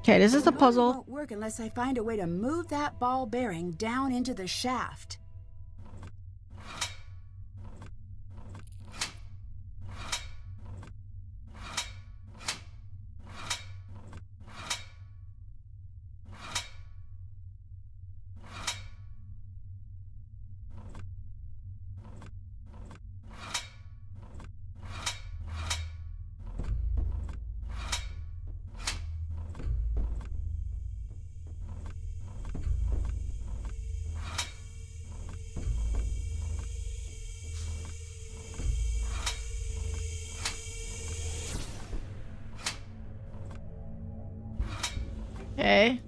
Okay, this is a puzzle. It won't work unless I find a way to move that ball bearing down into the shaft. Okay.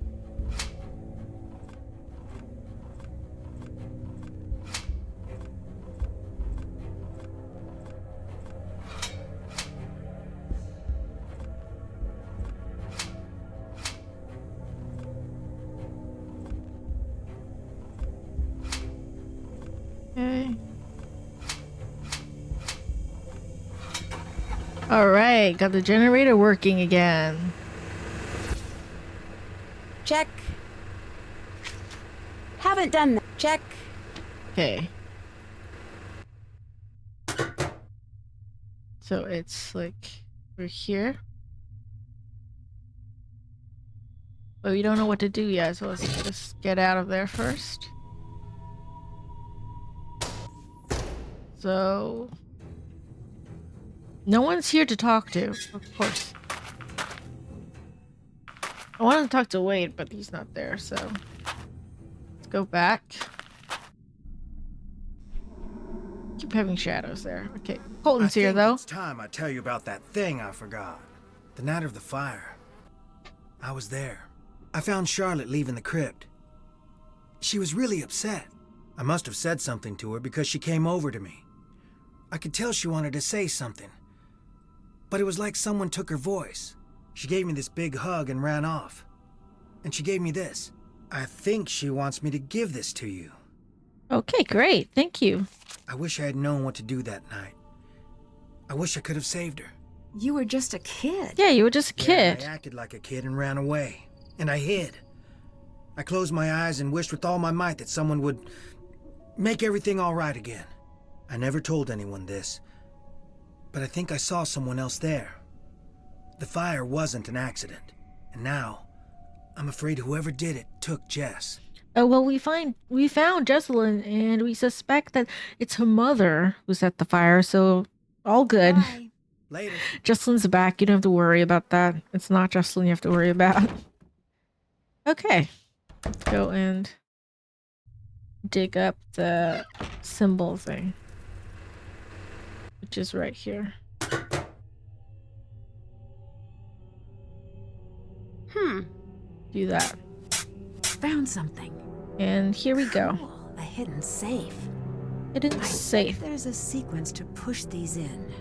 Okay. All right, got the generator working again. Check. Haven't done that. Check. Okay. So it's like we're here. But we don't know what to do yet, so let's just get out of there first. So no one's here to talk to, of course. I wanted to talk to Wade, but he's not there, so let's go back. Keep having shadows there. Okay, Colton's here though. It's time I tell you about that thing I forgot. The night of the fire. I was there. I found Charlotte leaving the crypt. She was really upset. I must have said something to her because she came over to me. I could tell she wanted to say something, but it was like someone took her voice. She gave me this big hug and ran off. And she gave me this. I think she wants me to give this to you. Okay, great. Thank you. I wish I had known what to do that night. I wish I could have saved her. You were just a kid. Yeah, you were just a kid. Yeah, I acted like a kid and ran away. And I hid. I closed my eyes and wished with all my might that someone would make everything all right again. I never told anyone this, but I think I saw someone else there. The fire wasn't an accident, and now I'm afraid whoever did it took Jess. Oh, well, we found Jessalyn, and we suspect that it's her mother who set the fire, so all good. Bye. Later. Jessalyn's back. You don't have to worry about that. It's not Jessalyn you have to worry about. Okay. Let's go and dig up the symbol thing, which is right here. Do that. Found something. And here we go. Cool. A hidden safe. Hidden safe. There's a sequence to push these in.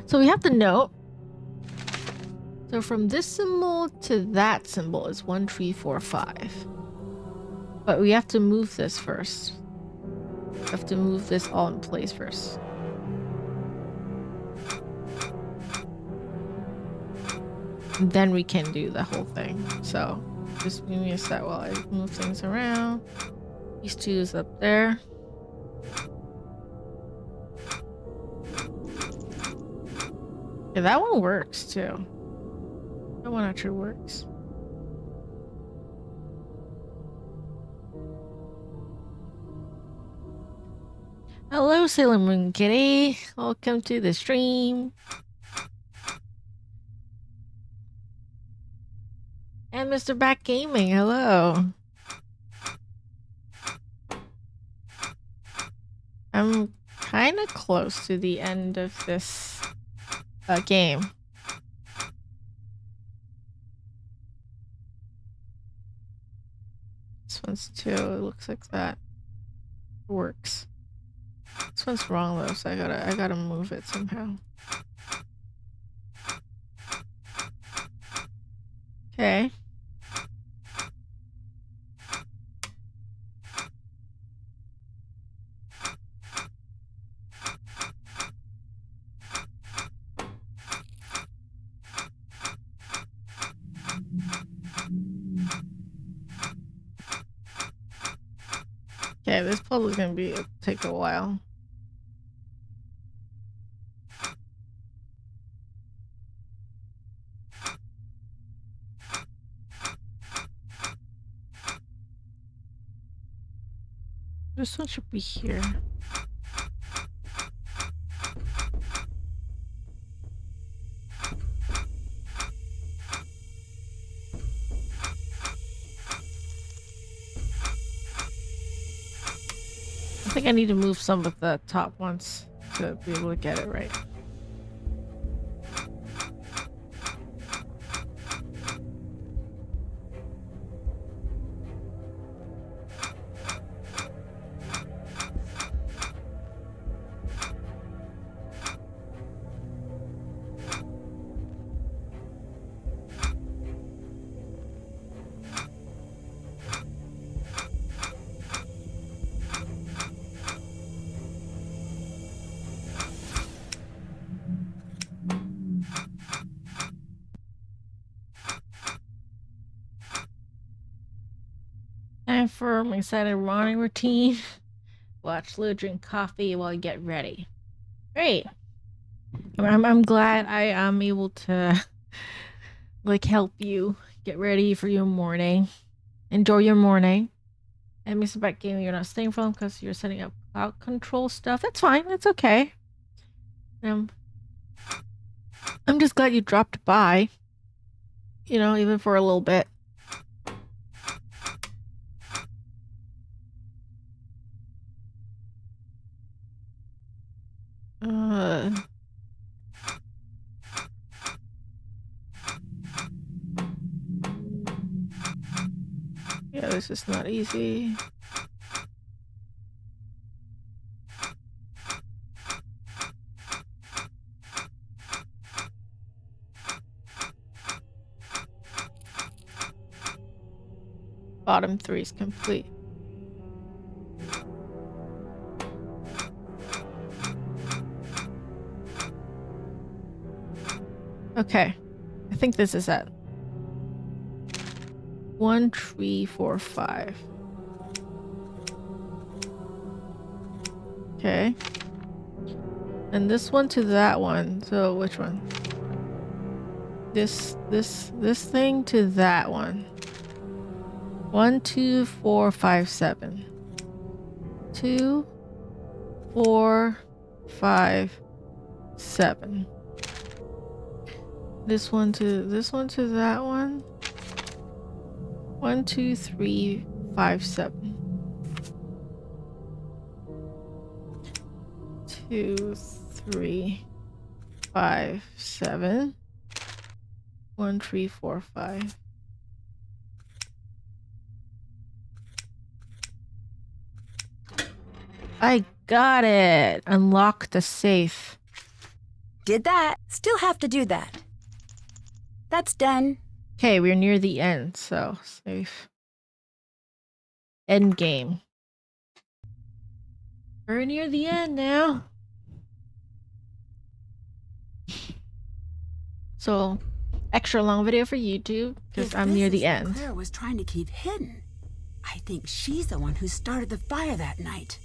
So we have the note. So from this symbol to that symbol is 1, 3, 4, 5. But we have to move this first. We have to move this all in place first. And then we can do the whole thing. So just give me a sec while I move things around. These two is up there. Yeah, that one works too. That one actually works. Hello, Sailor Moon Kitty. Welcome to the stream. And Mr. Back Gaming, hello. I'm kind of close to the end of this game. This one's too. It looks like that works. This one's wrong though, so I gotta move it somehow. Okay. Okay, this puzzle is gonna take a while. This one should be here. I think I need to move some of the top ones to be able to get it right. Time for my Saturday morning routine. Watch Lou drink coffee while you get ready. Great. I'm glad I am able to like help you get ready for your morning. Enjoy your morning. And Mr. Beck Gaming, you're not staying for them because you're setting up cloud control stuff. That's fine. That's okay. I'm just glad you dropped by. You know, even for a little bit. Yeah, this is not easy. Bottom 3 is complete. Okay, I think this is it. 1, 3, 4, 5. Okay. And this one to that one. So which one? This thing to that one. 1, 2, 4, 5, 7. 2, 4, 5, 7. This one to that one. 1, 2, 3, 5, 7. 2, 3, 5, 7. 1, 3, 4, 5. I got it! Unlock the safe. Did that. Still have to do that. That's done. Okay, we're near the end, so safe. End game. We're near the end now. So, extra long video for YouTube because I'm near the end. Claire was trying to keep hidden. I think she's the one who started the fire that night.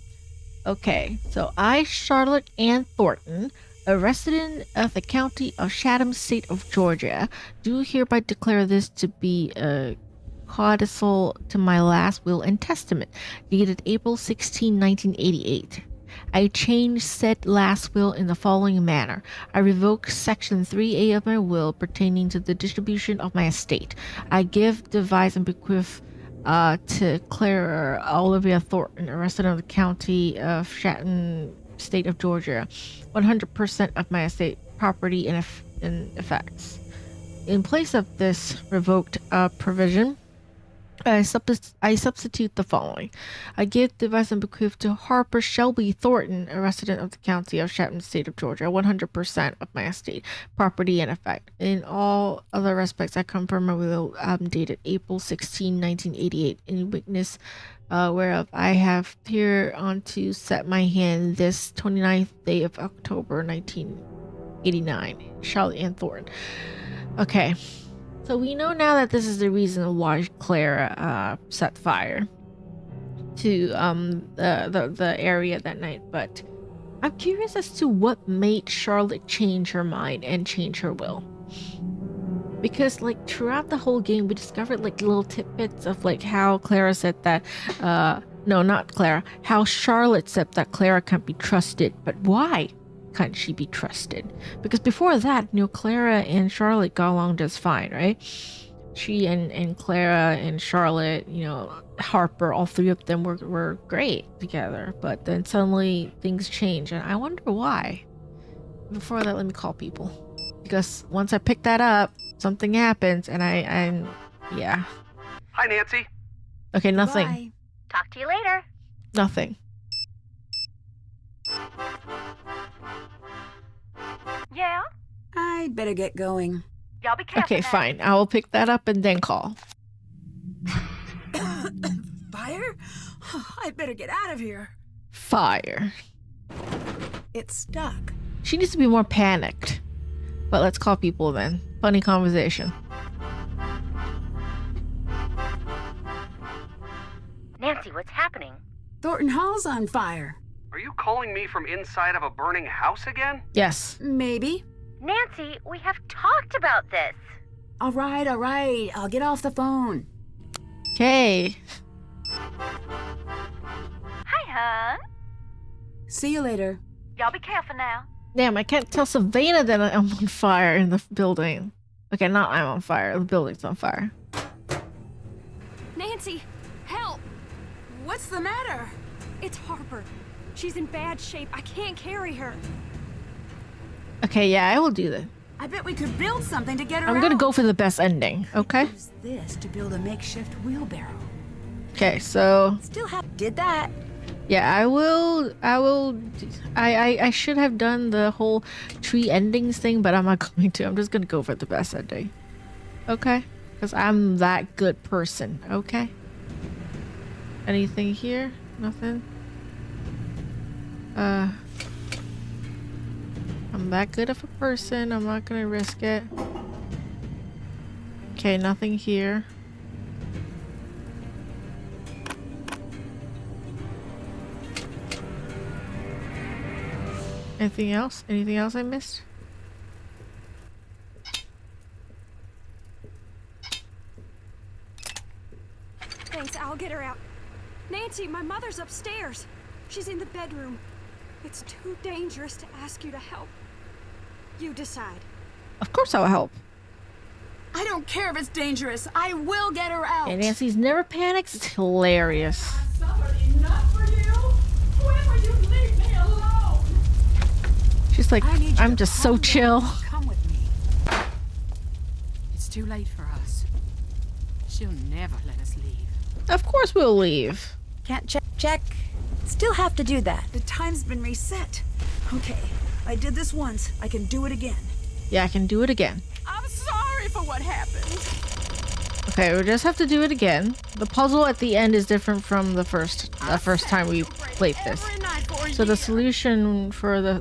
Okay, so I, Charlotte Ann Thornton, a resident of the county of Chatham, state of Georgia, do hereby declare this to be a codicil to my last will and testament, dated April 16, 1988. I change said last will in the following manner. I revoke Section 3A of my will pertaining to the distribution of my estate. I give, devise, and bequeath to Clara Olivia Thornton, a resident of the county of Chatham, state of Georgia, 100% of my estate, property, and effects. In place of this revoked provision, I substitute the following. I give, devise, and bequeath to Harper Shelby Thornton, a resident of the county of Chatham, state of Georgia, 100% of my estate, property, and effect. In all other respects, I confirm my will dated April 16, 1988, in witness whereof I have hereunto set my hand this 29th day of October, 1989. Charlotte Ann Thornton. Okay. So we know now that this is the reason why Clara set fire. to the area that night, but I'm curious as to what made Charlotte change her mind and change her will. Because like throughout the whole game, we discovered like little tidbits of like how Clara said that, no, not Clara, how Charlotte said that Clara can't be trusted, but why can't she be trusted? Because before that, you know, Clara and Charlotte got along just fine, right? She and Clara and Charlotte, you know, Harper, all three of them were great together. But then suddenly things change, and I wonder why. Before that, let me call people. Because once I pick that up, something happens, and I'm yeah. Hi, Nancy. Okay, nothing. Bye. Talk to you later. Nothing. Yeah? I'd better get going. Y'all be careful. Okay, now. fine. I will pick that up and then call. Fire? I'd better get out of here. Fire. It's stuck. She needs to be more panicked. But let's call people then. Funny conversation. Nancy, what's happening? Thornton Hall's on fire. Are you calling me from inside of a burning house again? Yes. Maybe. Nancy, we have talked about this. All right. I'll get off the phone. Okay. Hi, hon. See you later. Y'all be careful now. Damn, I can't tell Savannah that I'm on fire in the building. Okay, not I'm on fire. The building's on fire. Nancy, help! What's the matter? It's Harper. She's in bad shape. I can't carry her. Okay, yeah, I will do that. I bet we could build something to get her I'm gonna out. go for the best ending, okay? Use this to build a makeshift wheelbarrow. Okay, so Did that. yeah, I should have done the whole tree endings thing, but I'm not going to. I'm just gonna go for the best ending. Okay? Because I'm that good person, okay? Anything here? Nothing? I'm that good of a person. I'm not gonna risk it. Okay, nothing here. Anything else? Anything else I missed? Thanks, I'll get her out. Nancy, my mother's upstairs. She's in the bedroom. It's too dangerous to ask you to help. You decide. Of course I'll help. I don't care if it's dangerous. I will get her out. And Nancy's never panics. It's hilarious. I've suffered enough for you. When will you leave me alone? She's like, I need you I'm to just so calm down chill. and come with me. It's too late for us. She'll never let us leave. Of course we'll leave. Can't check. Still have to do that. The time's been reset. Okay, I did this once. I can do it again. Yeah, I can do it again. I'm sorry for what happened. Okay, we just have to do it again. The puzzle at the end is different from the first time we played this. Every night for a So the year. solution for the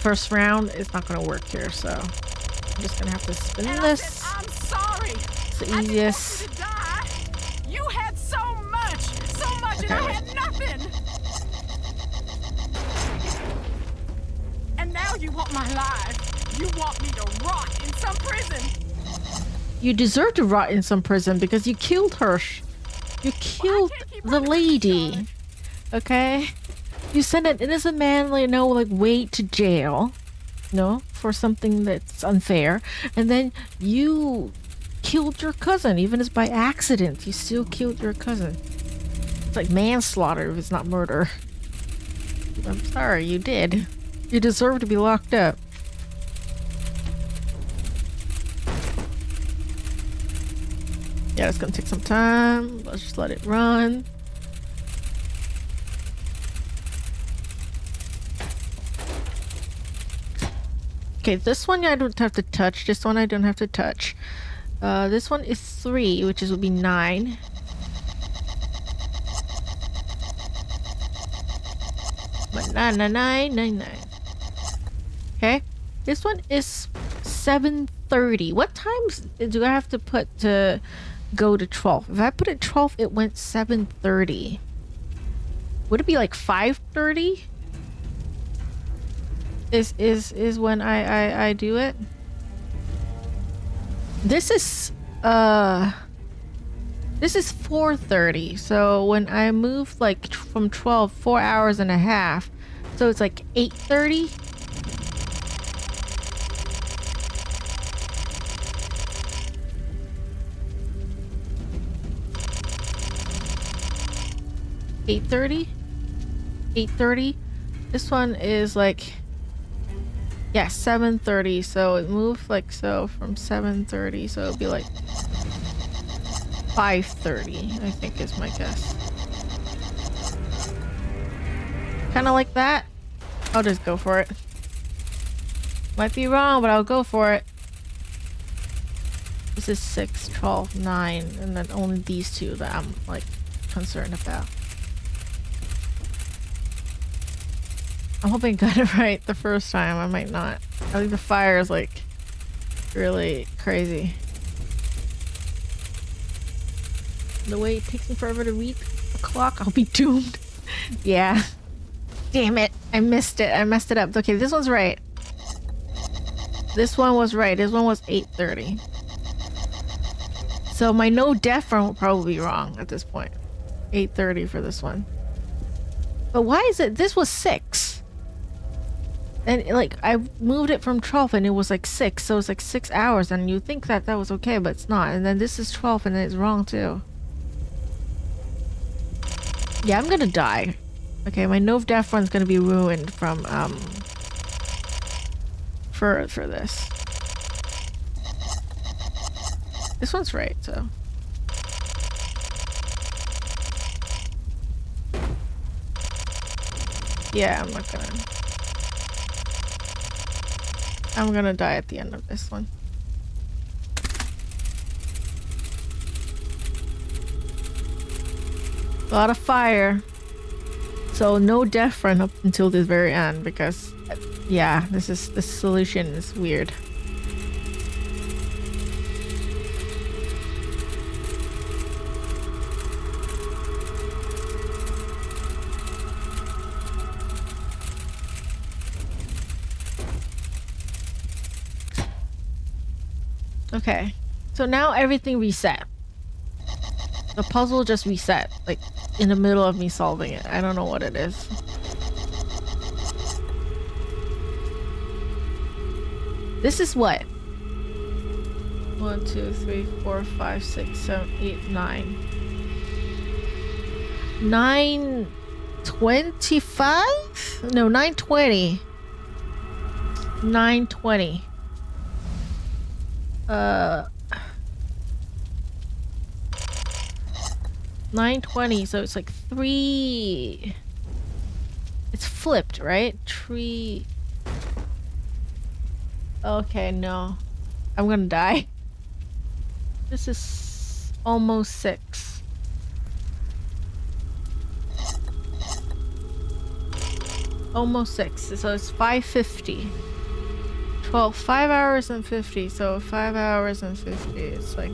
first round is not gonna work here. So I'm just gonna have to spin And I this. said, I'm sorry. It's the I didn't want easiest. you to die. You had so much, and I Okay. had nothing. And now you want my life. You want me to rot in some prison. You deserve to rot in some prison because you killed her. You killed keep the running from lady. charge. Okay? You sent an innocent man, like, no, like, wait to jail. No? For something that's unfair. And then you killed your cousin. Even if it's by accident, you still killed your cousin. It's like manslaughter if it's not murder. I'm sorry, you did. You deserve to be locked up. Yeah, it's gonna take some time. Let's just let it run. Okay, this one I don't have to touch. This one I don't have to touch. This one is 3, which would be 9. But 9. Okay, this one is 7:30. What times do I have to put to go to 12. If I put it 12, it went 7:30. Would it be like 5:30? Is when I do it? This is 4:30. So when I move like from 12, 4 hours and a half. So it's like 8:30. $8:30. This one is like, yeah, 7:30. So it moved like so from 7:30. So it'll be like 5:30, I think is my guess. Kind of like that. I'll just go for it. Might be wrong, but I'll go for it. This is 6, 12, 9, and then only these two that I'm like concerned about. I'm hoping I got it right the first time. I might not. I think the fire is like really crazy. The way it takes me forever to read the clock, I'll be doomed. Yeah. Damn it. I missed it. I messed it up. Okay, this one's right. This one was right. This one was 8:30. So my no death one will probably be wrong at this point. 8:30 for this one. But why is it? This was 6. And like I moved it from 12 and it was like 6. So it's like 6 hours and you think that that was okay, but it's not. And then this is 12 and it's wrong too. Yeah, I'm gonna die. Okay, my no death one's gonna be ruined from for this. This one's right, so. Yeah, I'm gonna die at the end of this one. A lot of fire. So no death run up until the very end because yeah, this solution is weird. Okay, so now everything reset. The puzzle just reset, like in the middle of me solving it. I don't know what it is. This is what? 1, 2, 3, 4, 5, 6, 7, 8, 9. 9:25? No, 9:20. 9:20. 9:20, so it's like 3. It's flipped, right? Tree. Okay, no. I'm gonna die. This is almost 6. Almost 6, so it's 5:50. 5 hours and 50, so 5 hours and 50, it's like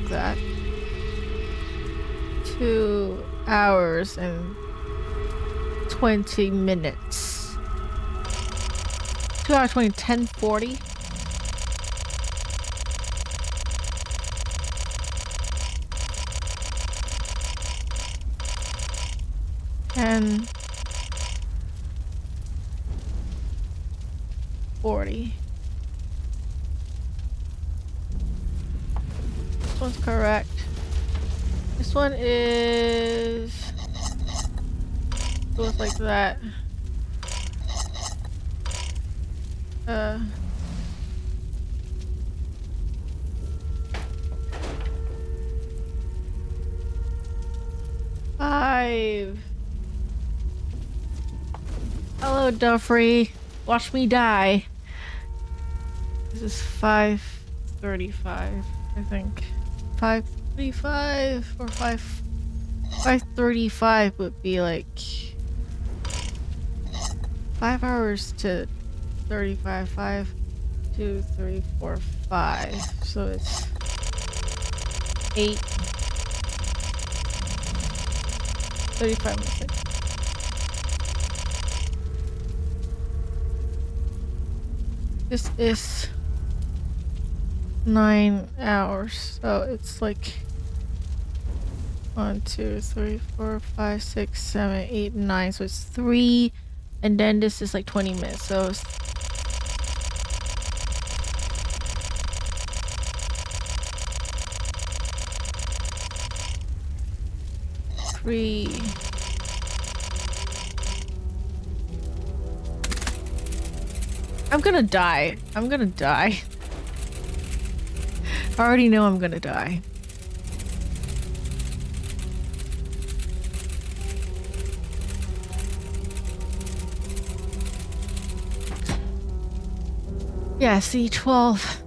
that. 2 hours and 20 minutes. 2 hours 20, 10:40. And 40. This one's correct. This one is goes like that. Five. Hello, Duffrey. Watch me die. This is 5:35, I think. 5:35 or 5:35 would be like 5 hours to 35. 5, 2, 3, 4, 5. So it's 8. 35 minutes. This is 9 hours. So it's like 1, 2, 3, 4, 5, 6, 7, 8, 9. So it's 3. And then this is like 20 minutes. So it's 3. I'm gonna die. I'm gonna die. I already know I'm gonna die. Yeah, see, 12.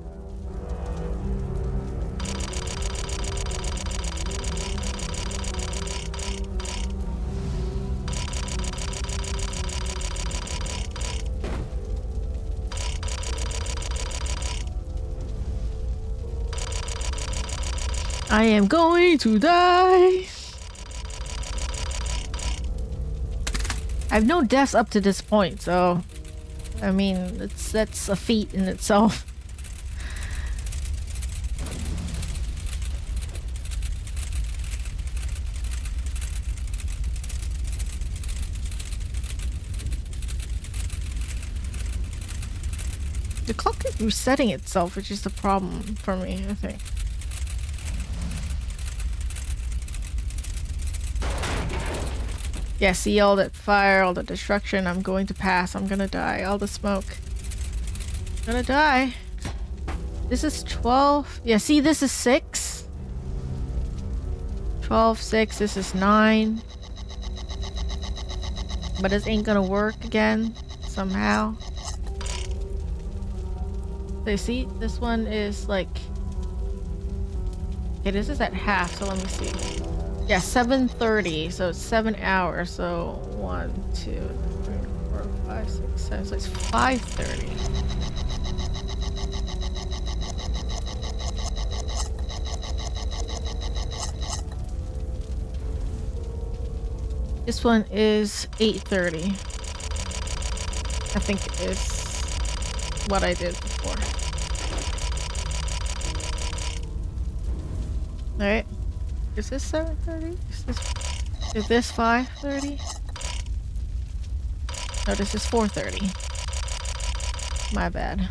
I am going to die. I have no deaths up to this point, so I mean, that's a feat in itself. The clock is resetting itself, which is the problem for me, I think. Yeah, see all that fire, all the destruction. I'm going to pass. I'm gonna die. All the smoke. I'm gonna die. This is 12. Yeah, see, this is 6. 12, 6. This is 9. But this ain't gonna work again. Somehow. So you see, this one is like... Okay, this is at half, so let me see. Yeah, 7:30, so it's 7 hours. So 1, 2, 3, 4, 5, 6, 7. So it's 5:30. This one is 8:30. I think it is what I did before. All right. Is this 7:30? Is this 5:30? No, this is 4:30. My bad.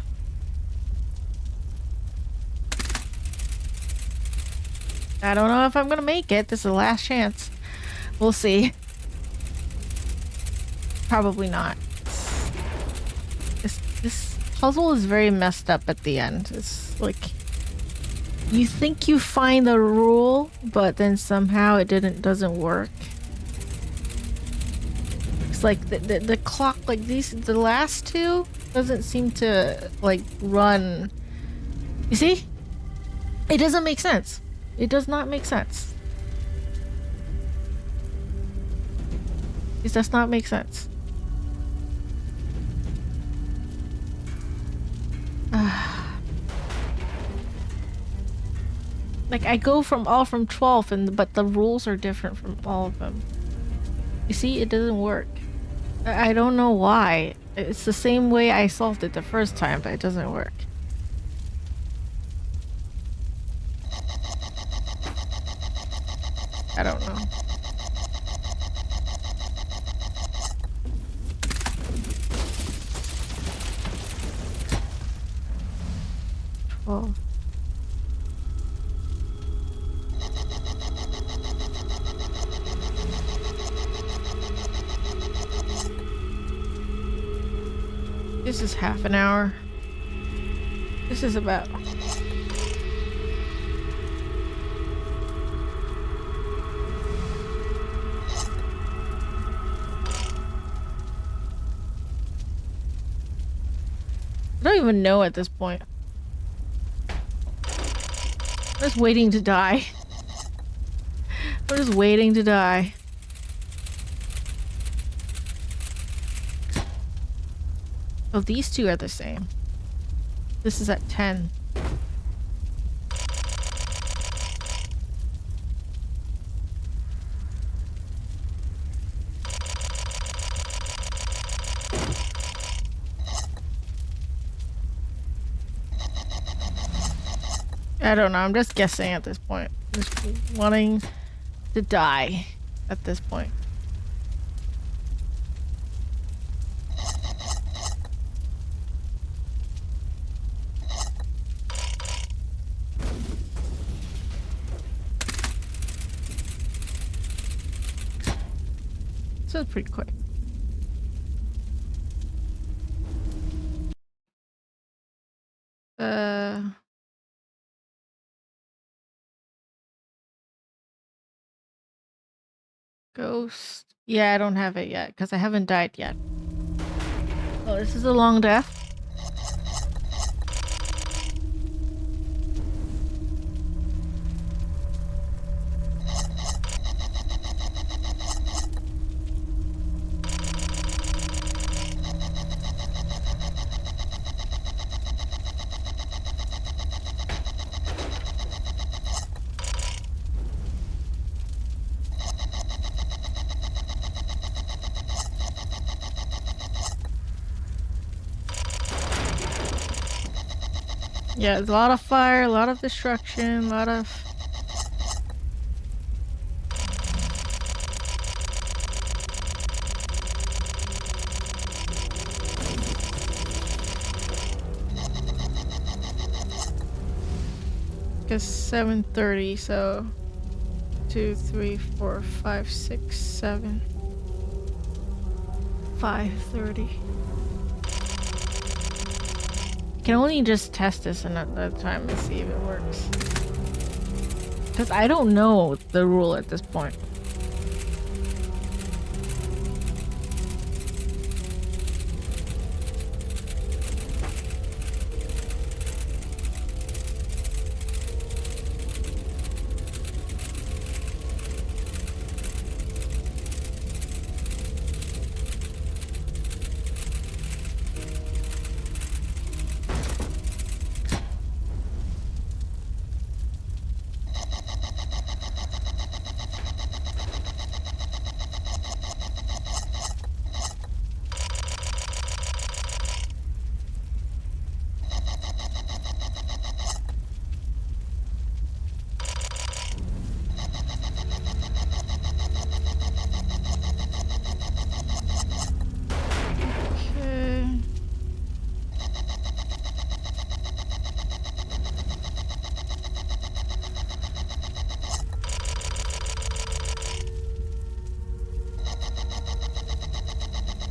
I don't know if I'm gonna make it. This is the last chance. We'll see. Probably not. This puzzle is very messed up at the end. It's like... You think you find the rule, but then somehow it doesn't work. It's like the clock, like the last two doesn't seem to like run. You see? It doesn't make sense. It does not make sense. It does not make sense. Like I go from 12 but the rules are different from all of them. You see, it doesn't work. I don't know why. It's the same way I solved it the first time, but it doesn't work. I don't know. Oh. This is half an hour. This is about... I don't even know at this point. I'm just waiting to die. I'm just waiting to die. Oh, these two are the same. This is at 10. I don't know. I'm just guessing at this point. Just wanting to die at this point. So it's pretty quick. Ghost. Yeah, I don't have it yet because I haven't died yet. Oh, this is a long death. Yeah, there's a lot of fire, a lot of destruction, a lot of... It's 7:30, so 2, 3, 4, 5, 6, 7, 5:30. Can only just test this another time and see if it works. Because I don't know the rule at this point.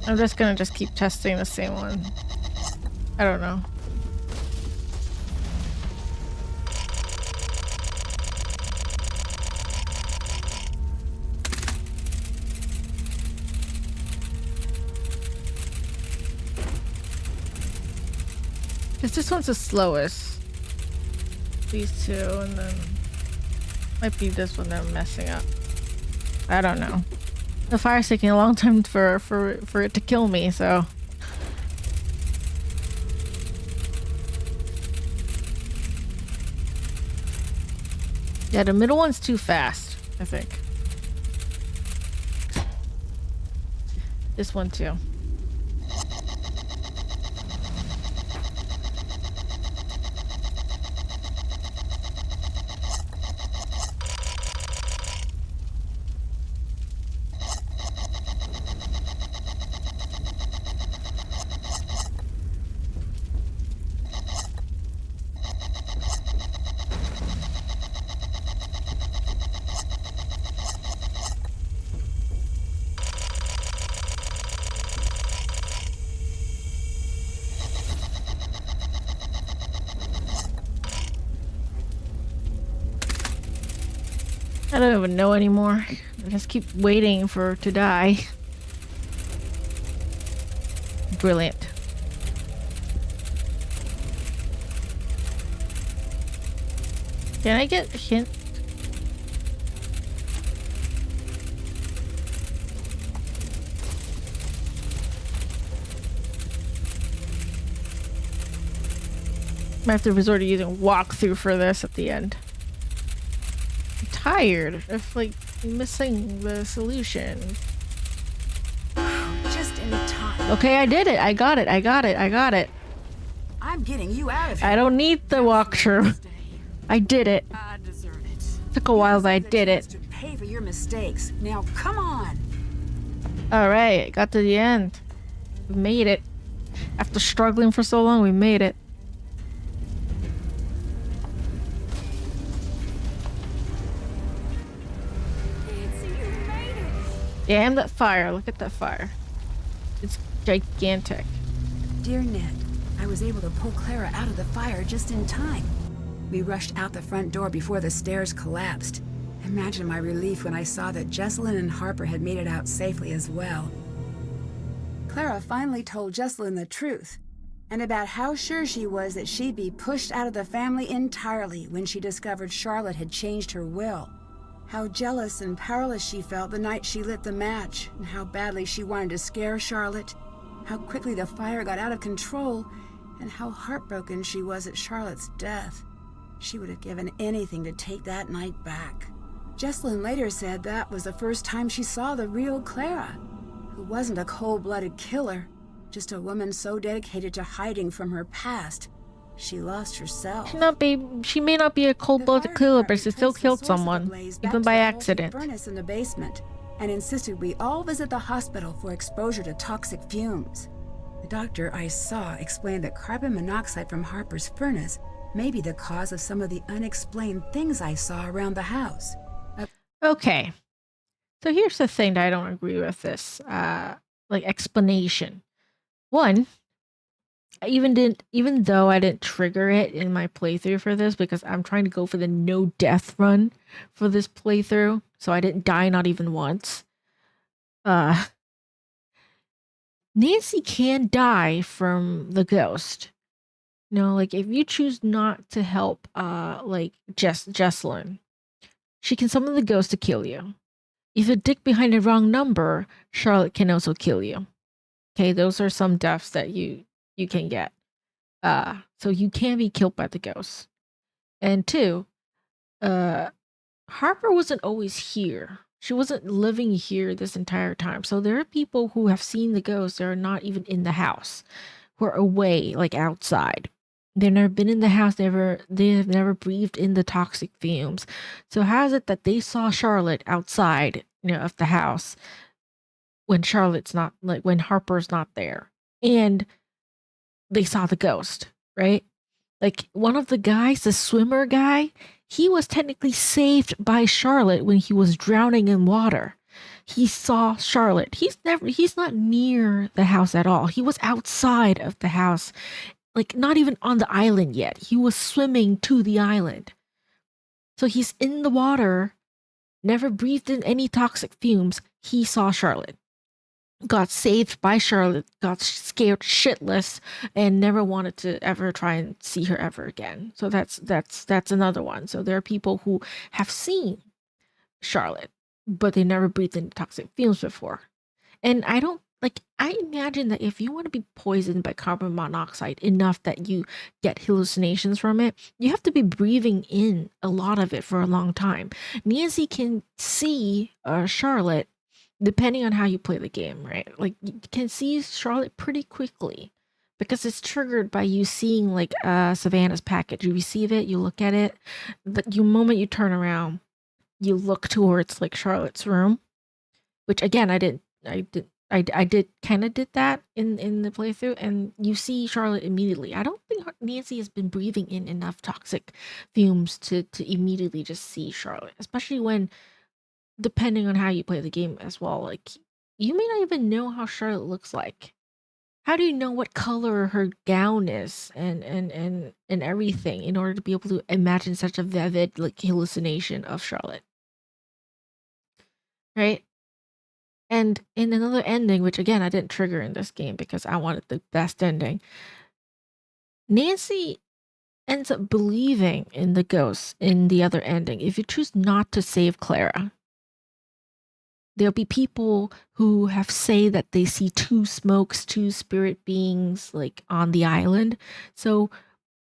I'm just gonna keep testing the same one. I don't know. This one's the slowest. These two, and then might be this one that I'm messing up. I don't know. The fire's taking a long time for it to kill me, so. Yeah, the middle one's too fast, I think. This one too. I don't even know anymore. I just keep waiting for it to die. Brilliant. Can I get a hint? I have to resort to using walkthrough for this at the end. Tired of like missing the solution. Just in time. Okay, I did it. I got it. I'm getting you out of here. I don't need the walkthrough. I did it. I deserve it. Took a while, but I You deserve did the it. chance to pay for your mistakes. Now, come on. All right, got to the end. We made it. After struggling for so long, we made it. Nancy, you made it. Damn that fire. Look at that fire. It's gigantic. Dear Ned, I was able to pull Clara out of the fire just in time. We rushed out the front door before the stairs collapsed. Imagine my relief when I saw that Jessalyn and Harper had made it out safely as well. Clara finally told Jessalyn the truth, and about how sure she was that she'd be pushed out of the family entirely when she discovered Charlotte had changed her will. How jealous and powerless she felt the night she lit the match, and how badly she wanted to scare Charlotte. How quickly the fire got out of control, and how heartbroken she was at Charlotte's death. She would have given anything to take that night back. Jessalyn later said that was the first time she saw the real Clara, who wasn't a cold-blooded killer, just a woman so dedicated to hiding from her past, she lost herself. She may not be a cold-blooded killer, but she still killed someone, even by accident. Furnace in the basement, and insisted we all visit the hospital for exposure to toxic fumes. The doctor I saw explained that carbon monoxide from Harper's furnace may be the cause of some of the unexplained things I saw around the house. Okay. So here's the thing that I don't agree with this, explanation. One, even though I didn't trigger it in my playthrough for this because I'm trying to go for the no death run for this playthrough, so I didn't die not even once. Nancy can die from the ghost. Like if you choose not to help Jessalyn, she can summon the ghost to kill you. If you dig behind the wrong number, Charlotte can also kill you. Okay, those are some deaths that you can get. So you can be killed by the ghost. And two, Harper wasn't always here. She wasn't living here this entire time. So there are people who have seen the ghost that are not even in the house, who are away, like outside. They've never been in the house. They have never breathed in the toxic fumes. So how is it that they saw Charlotte outside, of the house when Charlotte's not, like when Harper's not there, and they saw the ghost, right? Like one of the guys, the swimmer guy, he was technically saved by Charlotte when he was drowning in water. He saw Charlotte. He's not near the house at all. He was outside of the house. Like, not even on the island yet. He was swimming to the island. So he's in the water, never breathed in any toxic fumes. He saw Charlotte. Got saved by Charlotte, got scared shitless, and never wanted to ever try and see her ever again. So that's another one. So there are people who have seen Charlotte, but they never breathed in toxic fumes before. And I imagine that if you want to be poisoned by carbon monoxide enough that you get hallucinations from it, you have to be breathing in a lot of it for a long time. Nancy can see Charlotte, depending on how you play the game, right? Like, you can see Charlotte pretty quickly because it's triggered by you seeing, like, Savannah's package. You receive it, you look at it, the moment you turn around, you look towards, like, Charlotte's room, which, again, I did kind of did that in the playthrough, and you see Charlotte immediately. I don't think Nancy has been breathing in enough toxic fumes to immediately just see Charlotte, especially when, depending on how you play the game as well, like, you may not even know how Charlotte looks like. How do you know what color her gown is and everything in order to be able to imagine such a vivid, like, hallucination of Charlotte? Right? And in another ending, which again I didn't trigger in this game because I wanted the best ending, Nancy ends up believing in the ghosts in the other ending. If you choose not to save Clara, there'll be people who have say that they see two smokes, two spirit beings, like, on the island. So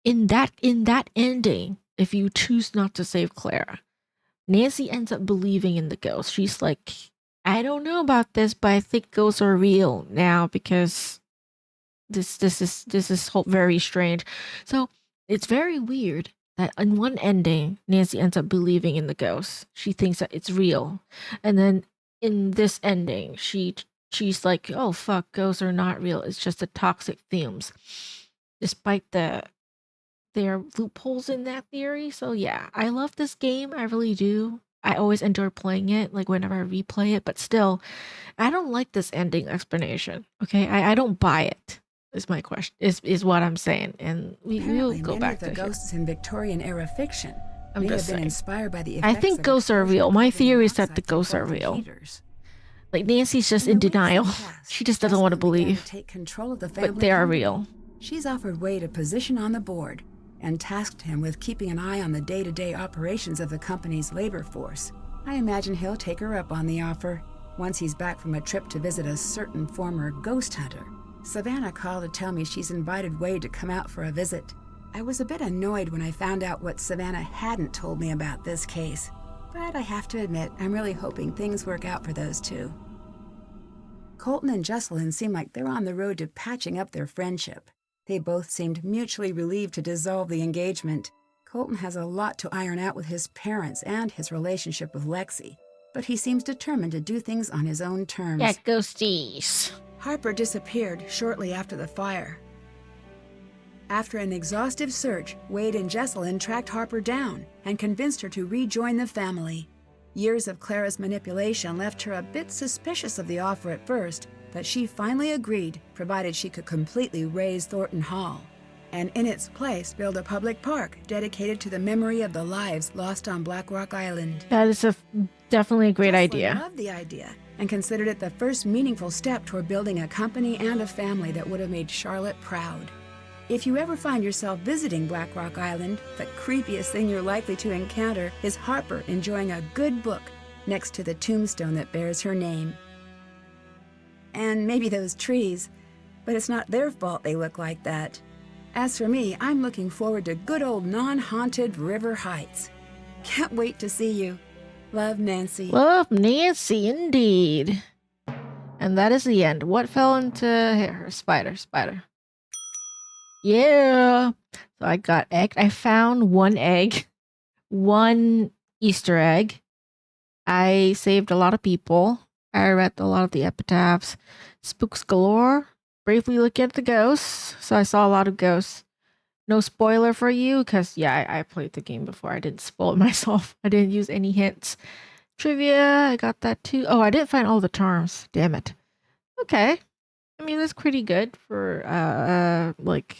in that ending, if you choose not to save Clara, Nancy ends up believing in the ghost. She's like, I don't know about this, but I think ghosts are real now because this is very strange. So it's very weird that in one ending, Nancy ends up believing in the ghost. She thinks that it's real. And then in this ending, she's like, oh fuck, ghosts are not real. It's just the toxic fumes. Despite there are loopholes in that theory. So yeah, I love this game. I really do. I always enjoy playing it, like whenever I replay it, but still, I don't like this ending explanation. Okay, I don't buy it. Is my question is what I'm saying, and we'll Apparently, go many back of the to here. ghosts in Victorian era fiction I'm may just have been saying. inspired by the I effects think of ghosts are exposure real. to My carbon theory is that the monoxide from ghosts are Thornton real. heaters. Like Nancy's just In in the weeks that denial. passed, She just doesn't want to Jocelyn began believe. take control of the family But they are company. real. She's offered Wade a position on the board and tasked him with keeping an eye on the day-to-day operations of the company's labor force. I imagine he'll take her up on the offer once he's back from a trip to visit a certain former ghost hunter. Savannah called to tell me she's invited Wade to come out for a visit. I was a bit annoyed when I found out what Savannah hadn't told me about this case, but I have to admit, I'm really hoping things work out for those two. Colton and Jocelyn seem like they're on the road to patching up their friendship. They both seemed mutually relieved to dissolve the engagement. Colton has a lot to iron out with his parents and his relationship with Lexi, but he seems determined to do things on his own terms. Yeah, ghosties. Harper disappeared shortly after the fire. After an exhaustive search, Wade and Jocelyn tracked Harper down and convinced her to rejoin the family. Years of Clara's manipulation left her a bit suspicious of the offer at first, but she finally agreed, provided she could completely raze Thornton Hall, and in its place build a public park dedicated to the memory of the lives lost on Black Rock Island. That is definitely a great Jocelyn idea. loved the idea and considered it the first meaningful step toward building a company and a family that would have made Charlotte proud. If you ever find yourself visiting Black Rock Island, the creepiest thing you're likely to encounter is Harper enjoying a good book next to the tombstone that bears her name. And maybe those trees, but it's not their fault they look like that. As for me, I'm looking forward to good old non-haunted River Heights. Can't wait to see you. Love, Nancy. Love Nancy, indeed. And that is the end. What fell into here? Spider. Yeah. So I got egg. I found one egg, one Easter egg. I saved a lot of people. I read a lot of the epitaphs. Spooks galore. Bravely looking at the ghosts. So I saw a lot of ghosts. No spoiler for you, because yeah, I played the game before. I didn't spoil it myself. I didn't use any hints. Trivia, I got that too. Oh, I didn't find all the charms. Damn it. Okay. I mean, that's pretty good for like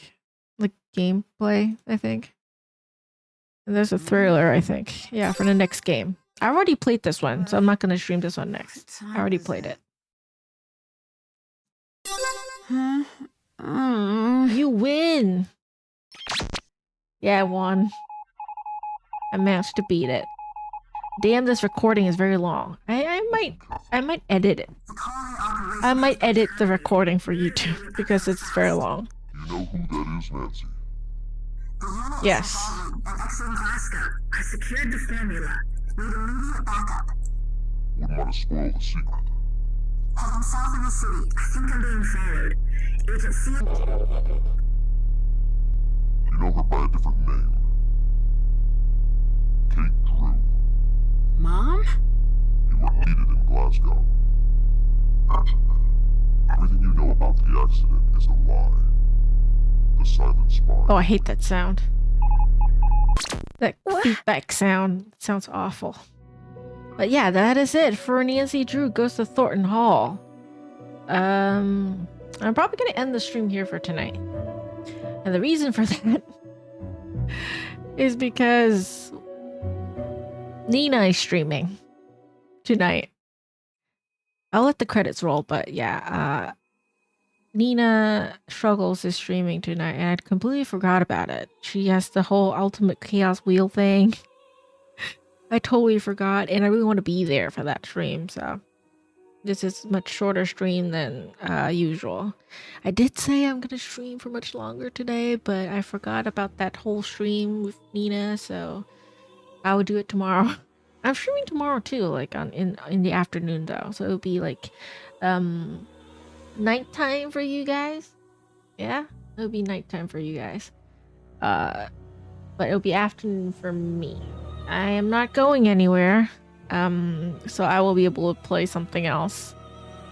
gameplay, I think. And there's a thriller, I think. Yeah, for the next game. I already played this one, so I'm not gonna stream this one next. I already played it. Huh? You win. Yeah, I won. I managed to beat it. Damn, this recording is very long. I might edit it. I might edit the recording for YouTube because it's very long. You know who that is, Nancy? Yes. I secured the formula. Need immediate backup. Wouldn't want to spoil the secret. Heading south in the city. I think I'm being followed. Agent C. You know her by a different name. Kate Drew. Mom? You were needed in Glasgow. Urgently. Everything you know about the accident is a lie. The silent spy. Oh, I hate that sound. That feedback sound sounds awful. But yeah, that is it for Nancy Drew Goes to Thornton Hall. I'm probably gonna end the stream here for tonight. And the reason for that is because Nina is streaming tonight. I'll let the credits roll, but yeah, Nina Struggles is streaming tonight, and I completely forgot about it. She has the whole Ultimate Chaos Wheel thing. I totally forgot, and I really want to be there for that stream, so this is a much shorter stream than usual. I did say I'm gonna stream for much longer today, but I forgot about that whole stream with Nina, so I will do it tomorrow. I'm streaming tomorrow too, like in the afternoon though, so it'll be like nighttime for you guys. Yeah, it'll be nighttime for you guys. but it'll be afternoon for me. I am not going anywhere, so I will be able to play something else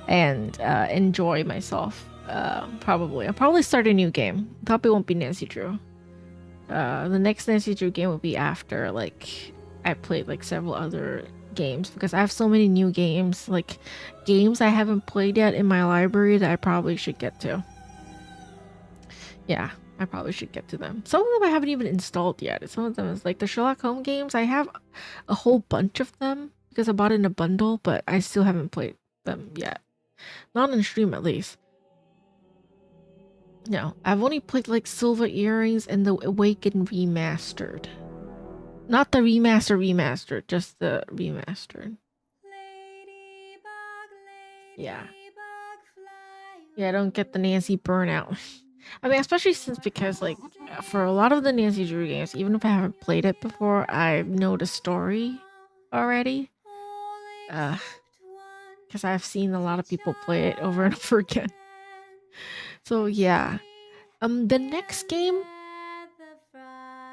and enjoy myself. Probably. I'll probably start a new game. Probably won't be Nancy Drew. The next Nancy Drew game will be after, like, I played, like, several other games, because I have so many new games, like, games I haven't played yet in my library that I probably should get to. Yeah, I probably should get to them. Some of them I haven't even installed yet. Some of them is, like, the Sherlock Holmes games. I have a whole bunch of them, because I bought it in a bundle, but I still haven't played them yet. Not on stream, at least. No, I've only played like Silver Earrings and the Awakened Remastered. Not the remastered, just the remastered. Yeah. Yeah, I don't get the Nancy burnout. I mean, especially because, like, for a lot of the Nancy Drew games, even if I haven't played it before, I know the story already. Because I've seen a lot of people play it over and over again. So yeah. The next game.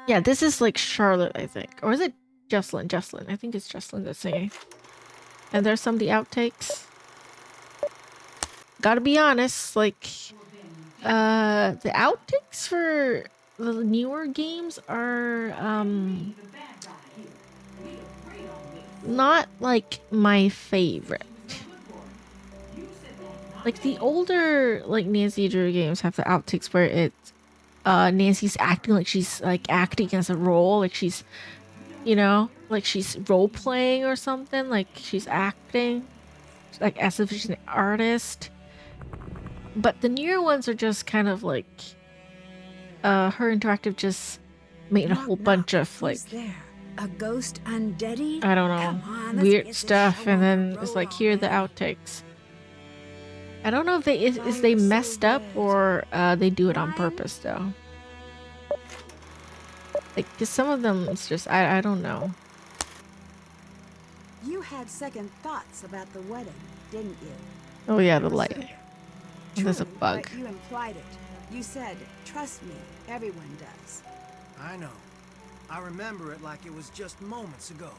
Yeah, this is like Charlotte, I think. Or is it Jocelyn? Jocelyn. I think it's Jocelyn that's singing. And there's some of the outtakes. Gotta be honest, like, the outtakes for the newer games are, not like my favorite. Like, the older, like, Nancy Drew games have the outtakes where it's, Nancy's acting like she's, like, acting as a role, like she's, you know, like she's role-playing or something, like she's acting, like, as if she's an artist. But the newer ones are just kind of like, her interactive just made a whole bunch of, like, a ghost undeady? I don't know, weird stuff, and then it's like, here are the outtakes. I don't know if they messed up or they do it on purpose though. Like, cause some of them it's just I don't know. You had second thoughts about the wedding, didn't you? Oh yeah, the lighting. There's a True, bug. but you implied it. You said, "Trust me, everyone does." I know. I remember it like it was just moments ago.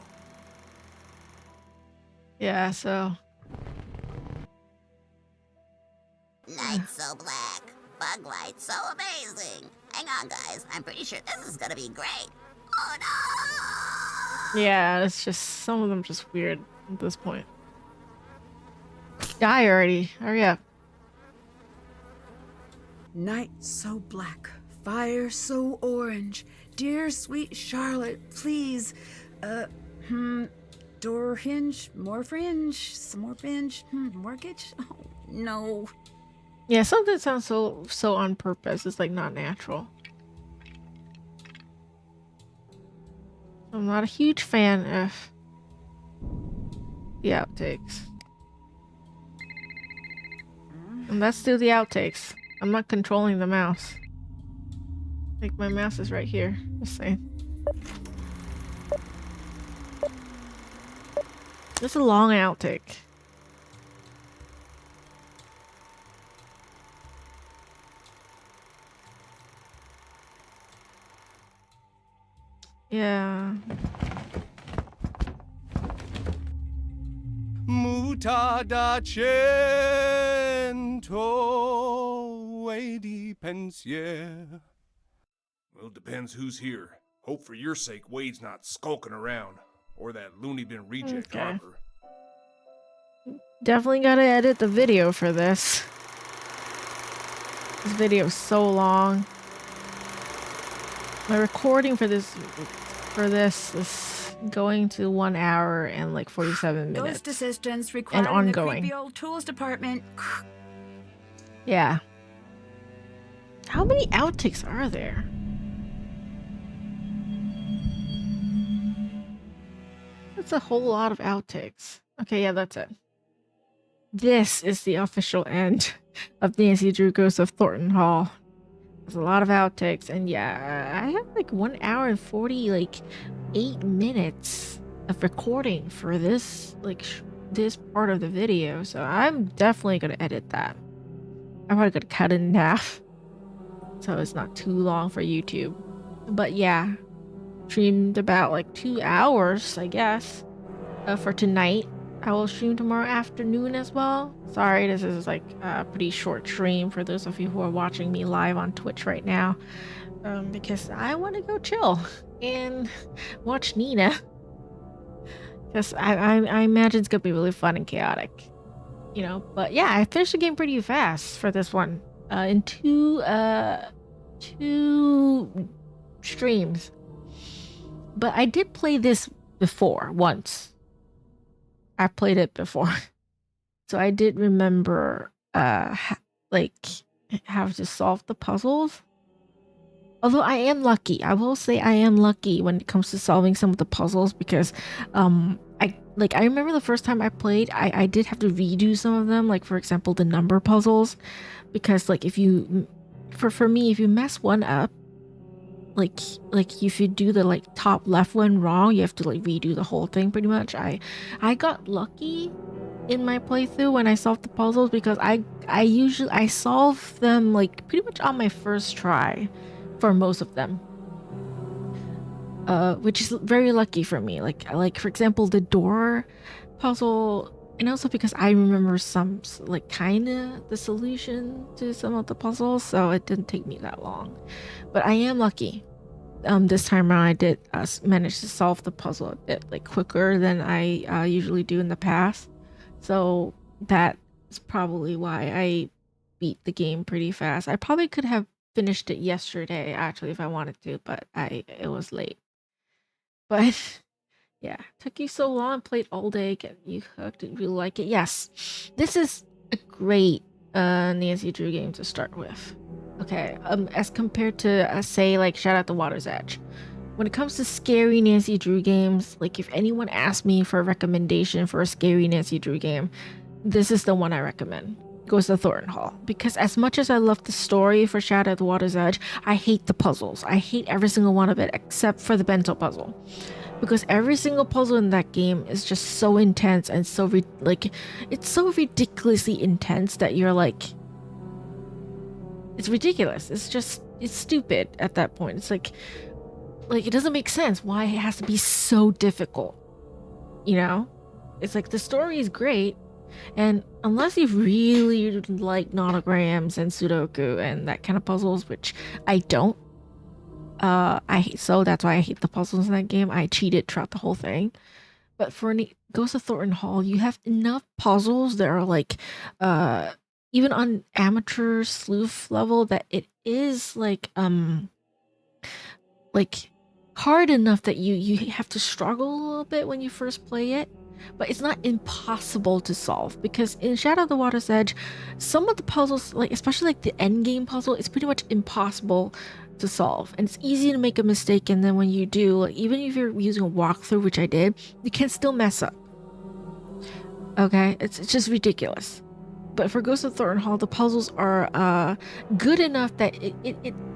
Yeah, so. Night so black, bug light so amazing. Hang on, guys. I'm pretty sure this is gonna be great. Oh no! Yeah, it's just some of them just weird at this point. Die already! Hurry up. Night so black, fire so orange. Dear sweet Charlotte, please, door hinge, more fringe, some more binge, mortgage? Oh, no. Yeah, something sounds so on purpose. It's like not natural. I'm not a huge fan of the outtakes. And let's do the outtakes. I'm not controlling the mouse. Like, my mouse is right here. Just saying. This is a long outtake. Yeah. Mutada cento e di pensier. Well, it depends who's here. Hope for your sake Wade's not skulking around. Or that loony bin reject Harper. Definitely gotta edit the video for this. This video is so long. My recording for this is going to 1 hour and like 47 minutes. Ghost assistance required and ongoing. in the creepy old tools department. Yeah. How many outtakes are there? That's a whole lot of outtakes. Okay, yeah, that's it. This is the official end of Nancy Drew Ghost of Thornton Hall. There's a lot of outtakes, and yeah, I have like 1 hour and 48 minutes of recording for this, like, this part of the video, so I'm definitely gonna edit that. I'm probably gonna cut it in half, so it's not too long for YouTube. But yeah, streamed about like 2 hours, I guess, for tonight. I will stream tomorrow afternoon as well. Sorry, this is like a pretty short stream for those of you who are watching me live on Twitch right now, because I want to go chill and watch Nina. Because I imagine it's gonna be really fun and chaotic, you know. But yeah, I finished the game pretty fast for this one, in two streams. But I did play this before once. I played it before, so I did remember like how to solve the puzzles. Although I am lucky, I will say I am lucky when it comes to solving some of the puzzles, because I remember the first time I played, I did have to redo some of them, like for example the number puzzles, because like if you for me, if you mess one up, like if you do the like top left one wrong, you have to like redo the whole thing pretty much. I got lucky in my playthrough when I solved the puzzles, because I usually solve them like pretty much on my first try for most of them, which is very lucky for me. Like for example the door puzzle, and also because I remember some like kind of the solution to some of the puzzles, so it didn't take me that long. But I am lucky. This time around I did manage to solve the puzzle a bit like quicker than I usually do in the past, so that is probably why I beat the game pretty fast. I probably could have finished it yesterday actually if I wanted to, but it was late. But yeah, took you so long, played all day, get you hooked, and really like it. Yes, this is a great Nancy Drew game to start with. Okay, as compared to say like Shout Out the Water's Edge. When it comes to scary Nancy Drew games, like if anyone asked me for a recommendation for a scary Nancy Drew game, this is the one I recommend. Goes to Thornton Hall, because as much as I love the story for Shadow at the Water's Edge, I hate the puzzles. I hate every single one of it except for the bento puzzle, because every single puzzle in that game is just so intense and so it's so ridiculously intense that you're like, it's ridiculous. It's stupid at that point. It's like it doesn't make sense why it has to be so difficult, you know? It's like the story is great, and unless you really like nanograms and Sudoku and that kind of puzzles, which I don't, so that's why I hate the puzzles in that game. I cheated throughout the whole thing. But for Ghost of Thornton Hall, you have enough puzzles that are like, even on amateur sleuth level, that it is like hard enough that you have to struggle a little bit when you first play it. But it's not impossible to solve, because in Shadow of the Water's Edge, some of the puzzles, like especially like the end game puzzle, it's pretty much impossible to solve, and it's easy to make a mistake, and then when you do, like, even if you're using a walkthrough, which I did, you can still mess up. Okay, it's just ridiculous. But for Ghost of Thornton Hall, the puzzles are good enough that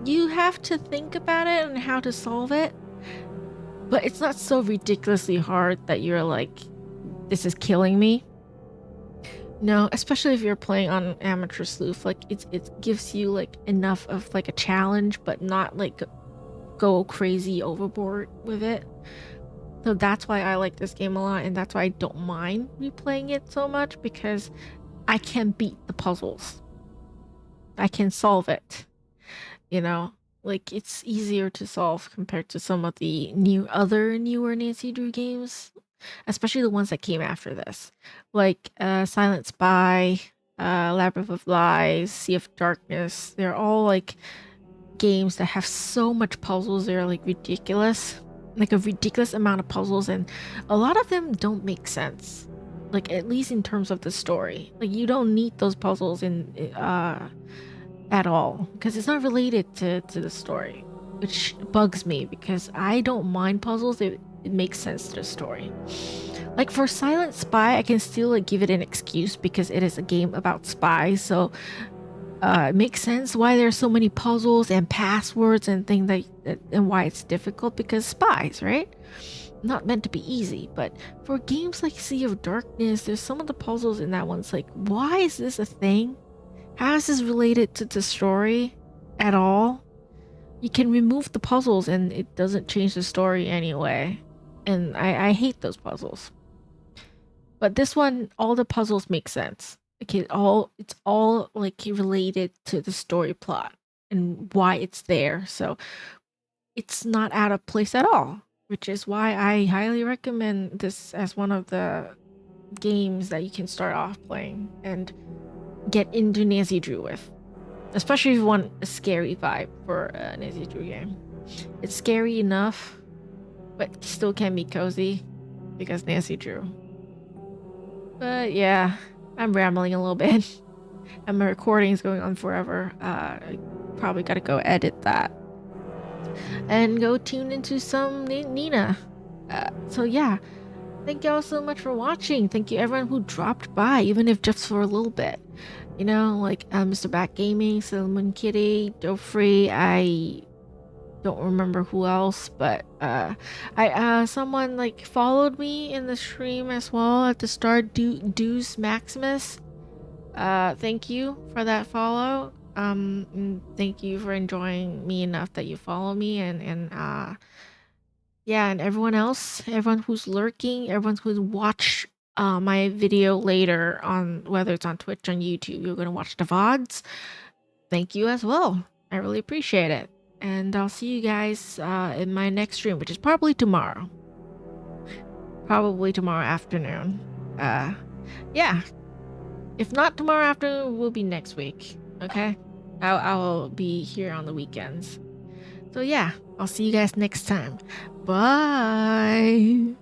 you have to think about it and how to solve it, but it's not so ridiculously hard that you're like, this is killing me. No, especially if you're playing on amateur sleuth, like it gives you like enough of like a challenge, but not like go crazy overboard with it. So that's why I like this game a lot, and that's why I don't mind replaying it so much, because I can beat the puzzles. I can solve it. You know, like it's easier to solve compared to some of the newer Nancy Drew games, especially the ones that came after this, like Silent Spy, Labyrinth of Lies, Sea of Darkness. They're all like games that have so much puzzles. They're like ridiculous, like a ridiculous amount of puzzles, and a lot of them don't make sense, like at least in terms of the story. Like you don't need those puzzles in at all, because it's not related to the story, which bugs me, because I don't mind puzzles. It makes sense to the story. Like for Silent Spy, I can still like give it an excuse because it is a game about spies, so it makes sense why there's so many puzzles and passwords and things that and why it's difficult, because spies, right? Not meant to be easy. But for games like Sea of Darkness, there's some of the puzzles in that one's like, why is this a thing? How is this related to the story at all? you can remove the puzzles and it doesn't change the story anyway. And I hate those puzzles. But this one, all the puzzles make sense. Okay, it's all like related to the story plot and why it's there. So it's not out of place at all, which is why I highly recommend this as one of the games that you can start off playing and get into Nancy Drew with. Especially if you want a scary vibe for a Nancy Drew game. It's scary enough, but still can be cozy because Nancy Drew. But yeah, I'm rambling a little bit. And my recording is going on forever. I probably gotta go edit that. And go tune into some Nina. So yeah, thank y'all so much for watching. Thank you everyone who dropped by, even if just for a little bit. You know, like Mr. Bat Gaming, Cinnamon Kitty, Dofree, I don't remember who else, but someone like followed me in the stream as well at the start, Deuce Maximus. Thank you for that follow. And thank you for enjoying me enough that you follow me, and yeah, and everyone else, everyone who's lurking, everyone who's watched my video later on, whether it's on Twitch, on YouTube, you're gonna watch the VODs. Thank you as well. I really appreciate it. And I'll see you guys in my next stream, which is probably tomorrow. Probably tomorrow afternoon. Yeah. If not tomorrow afternoon, it will be next week. Okay? I'll be here on the weekends. So yeah, I'll see you guys next time. Bye.